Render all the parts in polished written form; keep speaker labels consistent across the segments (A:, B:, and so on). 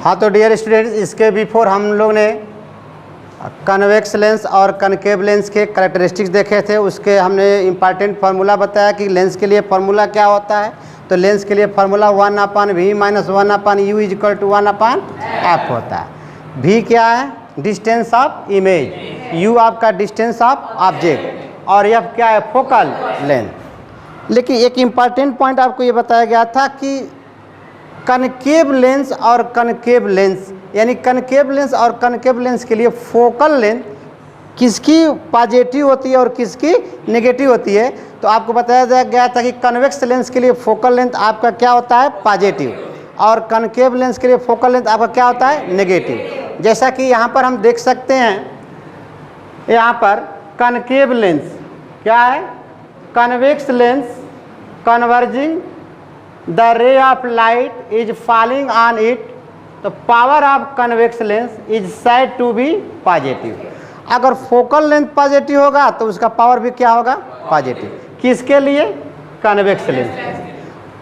A: हाँ तो dear students, इसके बिफोर हम लोग ने कन्वेक्स लेंस और कनकेव लेंस के करैक्टरिस्टिक्स देखे थे। उसके हमने इम्पॉर्टेंट फार्मूला बताया कि लेंस के लिए फार्मूला क्या होता है। तो लेंस के लिए फार्मूला 1/v - 1/u = 1/f होता है। v क्या है? डिस्टेंस ऑफ इमेज, u आपका डिस्टेंस ऑफ ऑब्जेक्ट, और f क्या है? Focal length. लेकिन एक इम्पॉर्टेंट पॉइंट आपको ये बताया गया था कि कनकेव लेंस और कनकेव लेंस, यानी कनकेव लेंस और कनकेव लेंस के लिए फोकल लेंथ किसकी पॉजिटिव होती है और किसकी नेगेटिव होती है। तो आपको बताया गया था कि कन्वेक्स लेंस के लिए फोकल लेंथ आपका क्या होता है? पॉजिटिव, और कनकेव लेंस के लिए फोकल लेंथ आपका क्या होता है? नेगेटिव। जैसा कि यहाँ पर हम देख सकते हैं, यहाँ पर कनकेव लेंस क्या है? Convex lens converging the ray of light is falling on it, तो power of convex lens is said to be positive. अगर फोकल लेंथ पॉजिटिव होगा तो उसका पावर भी क्या होगा? पॉजिटिव। किसके लिए? Convex lens.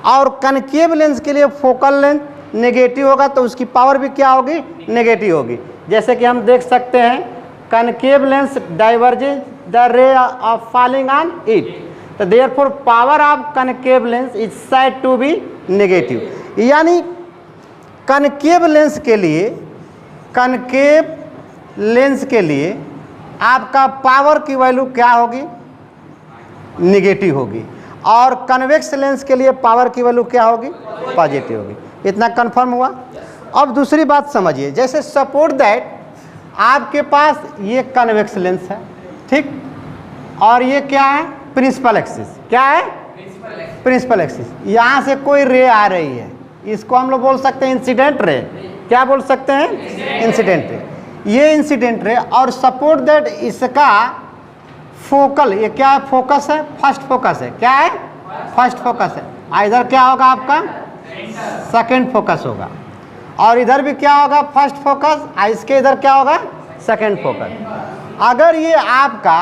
A: और कनकेव लेंस के लिए फोकल लेंथ नेगेटिव होगा तो उसकी पावर भी क्या होगी? नेगेटिव होगी। जैसे कि हम देख सकते हैं, concave lens diverges the ray of falling on it, तो therefore power of concave lens is said to be negative. यानी कनकेव लेंस के लिए, कनकेव लेंस के लिए आपका पावर की वैल्यू क्या होगी? नेगेटिव होगी, और कन्वेक्स लेंस के लिए पावर की वैल्यू क्या होगी? पॉजिटिव होगी। इतना कंफर्म हुआ। अब दूसरी बात समझिए, जैसे सपोर्ट दैट आपके पास ये कन्वेक्स लेंस है, ठीक, और ये क्या है? Principal axis. क्या है? Principal axis. यहाँ से कोई रे आ रही है, इसको हम लोग बोल सकते हैं इंसिडेंट रे। क्या बोल सकते हैं? Incident ray. ये इंसिडेंट रे, और सपोर्ट दैट इसका फोकल, ये क्या है? फोकस है, फर्स्ट फोकस है। क्या है? फर्स्ट फोकस है। इधर क्या होगा आपका? सेकंड फोकस होगा, और इधर भी क्या होगा? First focus. इसके इधर क्या होगा? Second focus. अगर ये आपका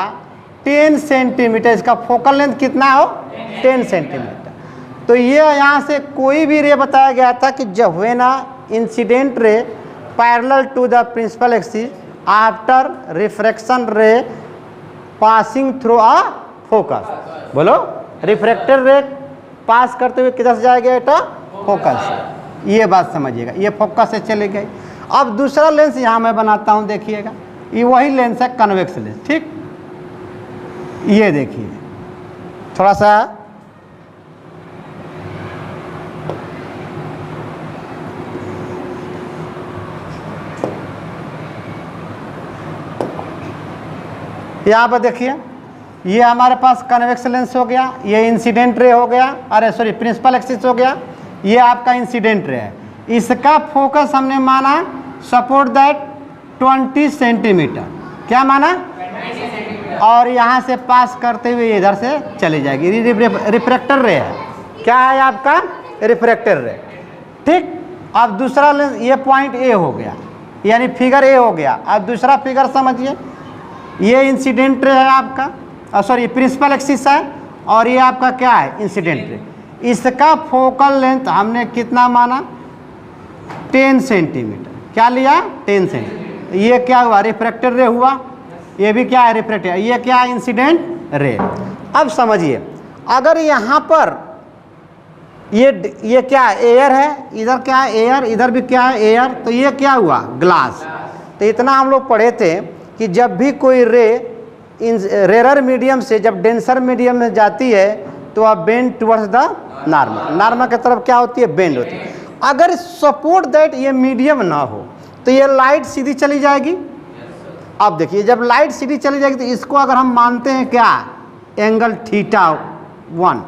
A: 10 सेंटीमीटर, इसका फोकल लेंथ कितना हो? 10 सेंटीमीटर, तो ये यहाँ से कोई भी रे बताया गया था कि जब when incident ray parallel to the principal axis after refraction ray passing through a focus. बोलो, रिफ्रैक्टेड रे पास करते हुए किधर से जाएगा? बेटा फोकस से। ये बात समझिएगा, ये फोकस से चले गए। अब दूसरा लेंस यहाँ मैं बनाता हूँ, देखिएगा, ये वही लेंस है कन्वेक्स लेंस, ठीक। ये देखिए, थोड़ा सा यहाँ पर देखिए, ये हमारे पास कन्वेक्स लेंस हो गया, ये इंसिडेंट रे हो गया, अरे सॉरी प्रिंसिपल एक्सिस हो गया, ये आपका इंसिडेंट रे है। इसका फोकस हमने माना सपोर्ट दैट 20 सेंटीमीटर। क्या माना? और यहाँ से पास करते हुए इधर से चली जाएगी। रिफ्रैक्टर रे है। क्या है आपका? रिफ्रैक्टर रे, ठीक। अब दूसरा लेंस, ये पॉइंट ए हो गया, यानी फिगर ए हो गया। अब दूसरा फिगर समझिए, ये इंसिडेंट रे है आपका, सॉरी प्रिंसिपल एक्सिस है, और ये आपका क्या है? Incident ray. इसका फोकल लेंथ हमने कितना माना? 10 सेंटीमीटर। क्या लिया? 10 सेंटीमीटर। ये क्या हुआ? रिफ्रैक्टर रे हुआ। ये भी क्या है? रिफ्रैक्टर। ये क्या है? Incident ray. अब समझिए, अगर यहाँ पर ये क्या है? एयर है, इधर क्या है? एयर, इधर भी क्या है? एयर, तो ये क्या हुआ? ग्लास। तो इतना हम लोग पढ़े थे कि जब भी कोई रे रेरर मीडियम से जब डेंसर मीडियम में जाती है तो आप bend towards the normal, normal की तरफ क्या होती है? बेंड होती है। अगर सपोर्ट दैट ये मीडियम ना हो तो ये लाइट सीधी चली जाएगी। अब देखिए, जब लाइट सीधी चली जाएगी तो इसको अगर हम मानते हैं क्या? एंगल θ1,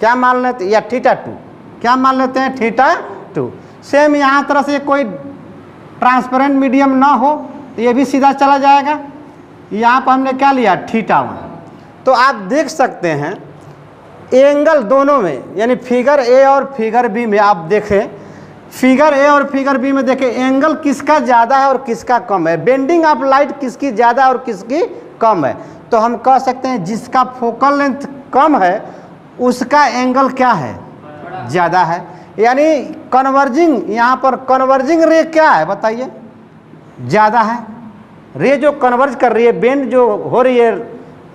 A: क्या मान लेते हैं? या θ2, क्या मान लेते हैं? θ2। सेम यहाँ तरह से कोई ट्रांसपेरेंट मीडियम ना हो तो ये भी सीधा चला जाएगा। यहाँ पर हमने क्या लिया? θ1। तो आप देख सकते हैं एंगल दोनों में, यानी फिगर ए और फिगर बी में आप देखें, फिगर ए और फिगर बी में देखें एंगल किसका ज़्यादा है और किसका कम है, बेंडिंग ऑफ लाइट किसकी ज़्यादा है और किसकी कम है। तो हम कह सकते हैं जिसका फोकल लेंथ कम है उसका एंगल क्या है? ज़्यादा है। यानी कन्वर्जिंग, यहाँ पर कन्वर्जिंग रे क्या है बताइए, ज़्यादा है। रे जो कन्वर्ज कर रही है, बेंड जो हो रही है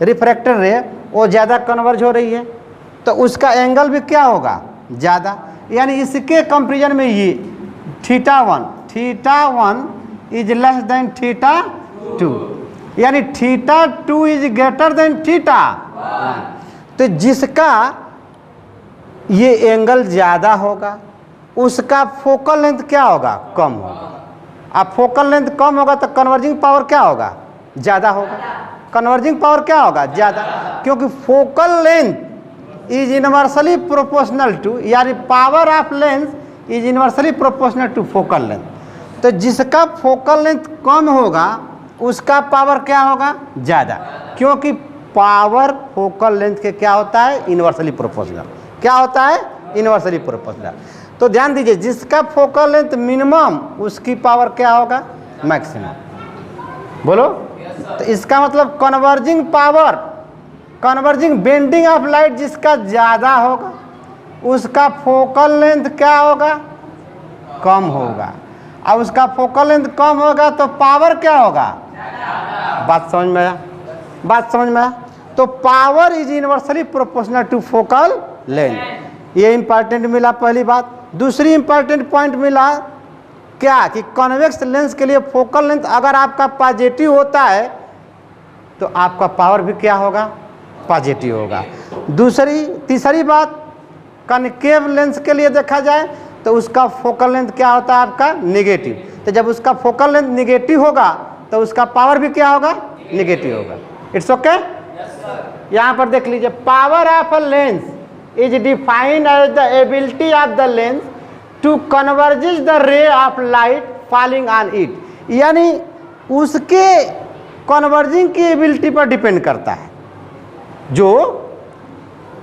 A: रिफ्रैक्टर रे, वो ज़्यादा कन्वर्ज हो रही है, तो उसका एंगल भी क्या होगा, ज़्यादा। यानी इसके कंपेरिजन में ये θ1 इज लेस देन θ2, यानी θ2 इज ग्रेटर देन θ1। तो जिसका ये एंगल ज़्यादा होगा उसका फोकल लेंथ क्या होगा, कम होगा। अब फोकल लेंथ कम होगा तो कन्वर्जिंग पावर क्या होगा, ज़्यादा होगा। कन्वर्जिंग पावर क्या होगा, ज़्यादा, क्योंकि focal length is inversely proportional to, यानी power of length is inversely proportional to focal length. तो जिसका फोकल लेंथ कम होगा उसका पावर क्या होगा, ज़्यादा, क्योंकि पावर फोकल लेंथ के क्या होता है, इनवर्सली प्रोपोर्शनल। क्या होता है, इनवर्सली प्रोपोर्शनल। तो ध्यान दीजिए, जिसका फोकल लेंथ मिनिमम उसकी पावर क्या होगा, मैक्सिमम। बोलो। तो इसका मतलब converging power, converging bending of light जिसका ज़्यादा होगा उसका फोकल लेंथ क्या होगा, कम होगा। अब उसका फोकल लेंथ कम होगा तो पावर क्या होगा, बात समझ में आया, बात समझ में आया। तो power is inversely proportional to focal length, ये इंपॉर्टेंट मिला पहली बात। दूसरी इंपॉर्टेंट पॉइंट मिला क्या, कि कॉन्वेक्स लेंस के लिए फोकल लेंथ अगर आपका पॉजिटिव होता है तो आपका पावर भी क्या होगा, पॉजिटिव होगा। तीसरी बात, कनकेव लेंस के लिए देखा जाए तो उसका फोकल लेंथ क्या होता है आपका, नेगेटिव। तो जब उसका फोकल लेंथ नेगेटिव होगा तो उसका पावर भी क्या होगा, नेगेटिव होगा। It's okay. यहाँ पर देख लीजिए, power of a lens is defined as the ability of the lens to converges the ray of light falling on it, यानी उसके कन्वर्जिंग की एबिलिटी पर डिपेंड करता है। जो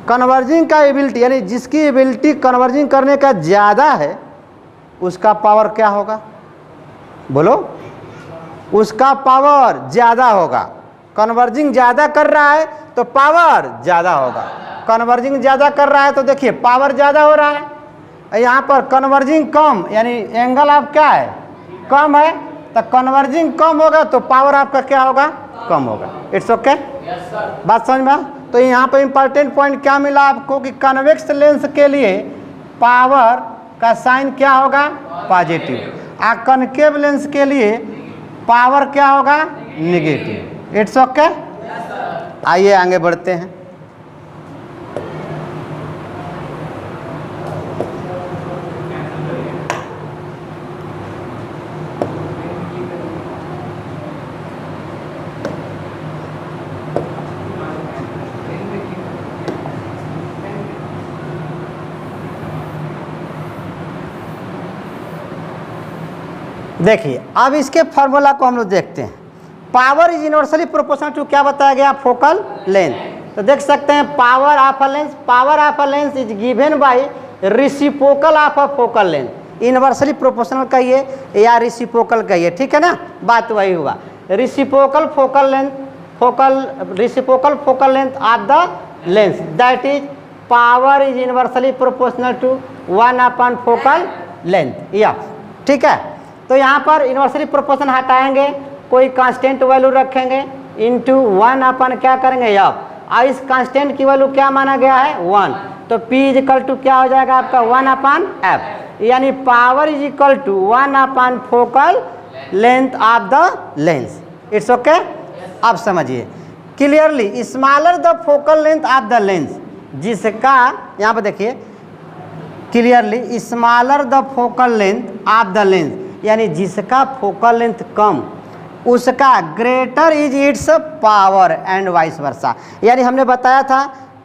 A: कन्वर्जिंग का एबिलिटी, यानी जिसकी एबिलिटी कन्वर्जिंग करने का ज़्यादा है उसका पावर क्या होगा, बोलो, उसका पावर ज़्यादा होगा। कन्वर्जिंग ज़्यादा कर रहा है तो पावर ज़्यादा होगा। कन्वर्जिंग ज़्यादा कर रहा है तो देखिए पावर ज़्यादा हो रहा है। यहाँ पर कन्वर्जिंग कम, यानी एंगल आप क्या है, कम है, तो कन्वर्जिंग कम होगा तो पावर आपका क्या होगा, कम होगा। इट्स ओके, बात समझ में। तो यहाँ पर इंपॉर्टेंट पॉइंट क्या मिला आपको, कि कन्वेक्स लेंस के लिए पावर का साइन क्या होगा, पॉजिटिव, और कनकेव लेंस के लिए पावर क्या होगा, नेगेटिव। It's okay. आइए आगे बढ़ते हैं। देखिए अब इसके फार्मूला को हम लोग देखते हैं। Power is inversely proportional to क्या बताया गया, फोकल लेंथ। तो देख सकते हैं power of a lens is given by reciprocal of a focal length. Inversely proportional कहिए या रेसिप्रोकल कहिए, ठीक है ना, बात वही हुआ। Reciprocal focal length of the lens, that is power is inversely proportional to 1/4 focal length, या ठीक है। तो यहाँ पर इनवर्सली प्रोपोर्शन हटाएंगे, कोई कांस्टेंट वैल्यू रखेंगे, इंटू 1/, क्या करेंगे, एफ। और इस कांस्टेंट की वैल्यू क्या माना गया है, 1। तो P इज इक्वल टू क्या हो जाएगा आपका, 1/f, यानी power is equal to 1/, focal length of the lens. It's okay. अब समझिए clearly, smaller the focal length of the lens, जिसका यहाँ पर देखिए clearly, smaller the focal length of the lens, यानी जिसका फोकल लेंथ कम उसका greater is its power and vice versa. यानी हमने बताया था,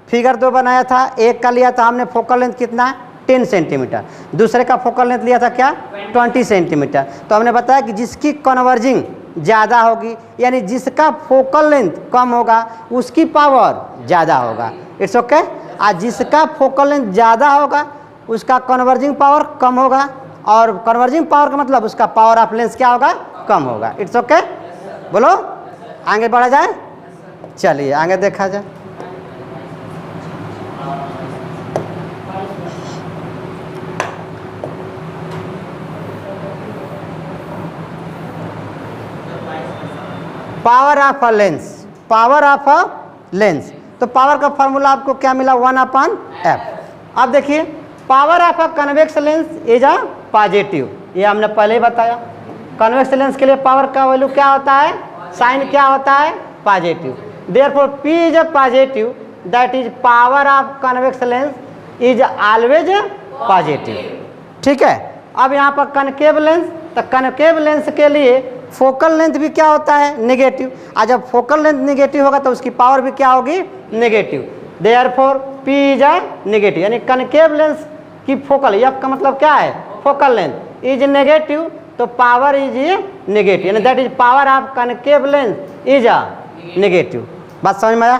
A: फिगर 2 बनाया था, एक का लिया था हमने फोकल लेंथ कितना, 10 सेंटीमीटर, दूसरे का फोकल लेंथ लिया था क्या, 20 सेंटीमीटर। तो हमने बताया कि जिसकी कन्वर्जिंग ज़्यादा होगी, यानी जिसका फोकल लेंथ कम होगा उसकी पावर ज़्यादा होगा। It's okay. और जिसका फोकल लेंथ ज़्यादा होगा उसका कन्वर्जिंग पावर कम होगा, और कन्वर्जिंग पावर का मतलब उसका पावर ऑफ लेंस क्या होगा, कम होगा। It's okay. बोलो, आगे बढ़ा जाए, चलिए आगे देखा जाए। Power of a lens, power of a lens. तो पावर का फॉर्मूला आपको क्या मिला, 1/f। अब देखिए power of a convex lens is a positive, ये हमने पहले ही बताया। कन्वेक्स लेंस के लिए पावर का वैल्यू क्या होता है, साइन क्या होता है, positive. Therefore P is a positive, that is power of convex lens is always positive. ठीक है। अब यहाँ पर कनकेव लेंस, तो कनकेव लेंस के लिए फोकल लेंथ भी क्या होता है, नेगेटिव। और जब फोकल लेंथ नेगेटिव होगा तो उसकी पावर भी क्या होगी, negative. Therefore P is a negative, यानी कनकेव लेंस की फोकल, F का मतलब क्या है, फोकल लेंथ इज नेगेटिव, तो पावर इज नेगेटिव, यानी that is power of concave lens is a negative. बात समझ में आया।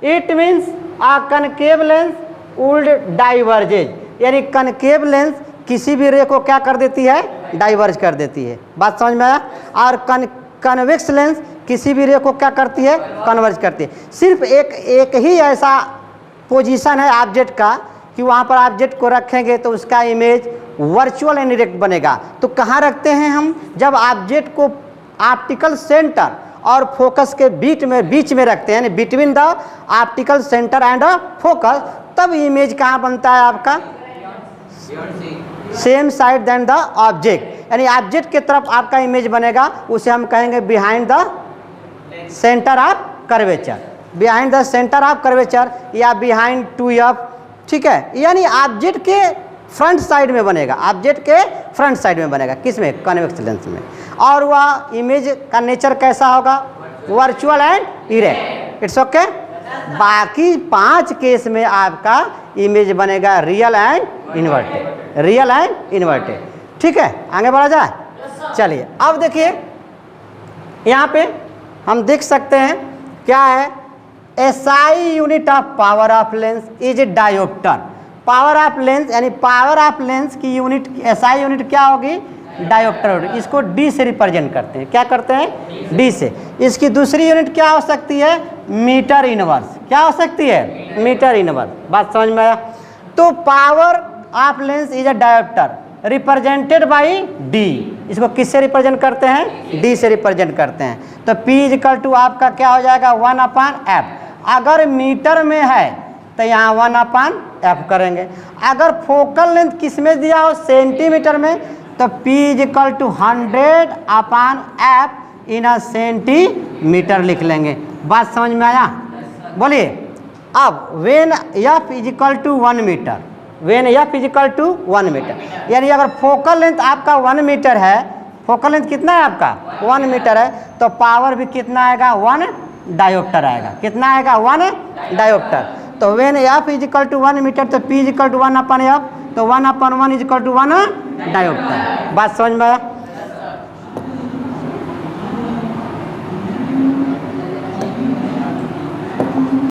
A: It means a concave lens would diverges, यानी कनकेव लेंस किसी भी रे को क्या कर देती है, डाइवर्ज कर देती है। बात समझ में आया। और कन्वेक्स लेंस किसी भी रे को क्या करती है, कन्वर्ज करती है। सिर्फ एक ही ऐसा पोजीशन है ऑब्जेक्ट का कि वहाँ पर ऑब्जेक्ट को रखेंगे तो उसका इमेज वर्चुअल एंड डायरेक्ट बनेगा। तो कहाँ रखते हैं हम, जब ऑब्जेक्ट को ऑप्टिकल सेंटर और फोकस के बीच में रखते हैं, between the optical centre and focus, तब इमेज कहाँ बनता है आपका, same side then the object, यानी ऑब्जेक्ट के तरफ आपका इमेज बनेगा। उसे हम कहेंगे behind the centre of curvature, behind the centre of curvature या बिहाइंड 2f। ठीक है, यानी ऑब्जेक्ट के फ्रंट साइड में बनेगा, ऑब्जेक्ट के फ्रंट साइड में बनेगा, किसमें, कन्वेक्स लेंस में। और वह इमेज का नेचर कैसा होगा, virtual and erect. It's okay. बाकी 5 केस में आपका इमेज बनेगा real and inverted, real and inverted. ठीक है, आगे बढ़ा जाए। चलिए अब देखिए यहाँ पे हम देख सकते हैं क्या है, SI unit of power of lens is dioptre. Power of lens यानी पावर ऑफ लेंस की यूनिट, SI यूनिट क्या होगी, डायोप्टर। इसको D से रिप्रेजेंट करते हैं, क्या करते हैं, D से। इसकी दूसरी यूनिट क्या हो सकती है, मीटर इनवर्स। क्या हो सकती है, मीटर इनवर्स। बात समझ में आया। तो power of lens is a dioptre represented by D। इसको किससे रिप्रेजेंट करते हैं, D से रिप्रेजेंट करते हैं। तो P इक्वल टू आपका क्या हो जाएगा, 1/f। अगर मीटर में है तो यहाँ 1/f करेंगे। अगर फोकल लेंथ किस में दिया हो, सेंटीमीटर में, तो P equal to 100/f in a centimetre लिख लेंगे। बात समझ में आया, बोलिए। अब when F equal to 1 metre, when F equal to 1 metre, यानी अगर फोकल लेंथ आपका 1 मीटर है, फोकल लेंथ कितना है आपका, 1 मीटर है, तो पावर भी कितना आएगा, 1 डायोप्टर आएगा। कितना आएगा, 1 डायोप्टर। तो when F equal to 1 metre, तो P इक्वल टू 1/f, तो 1/1 इक्वल टू 1 डायोप्टर। बात समझ में आया।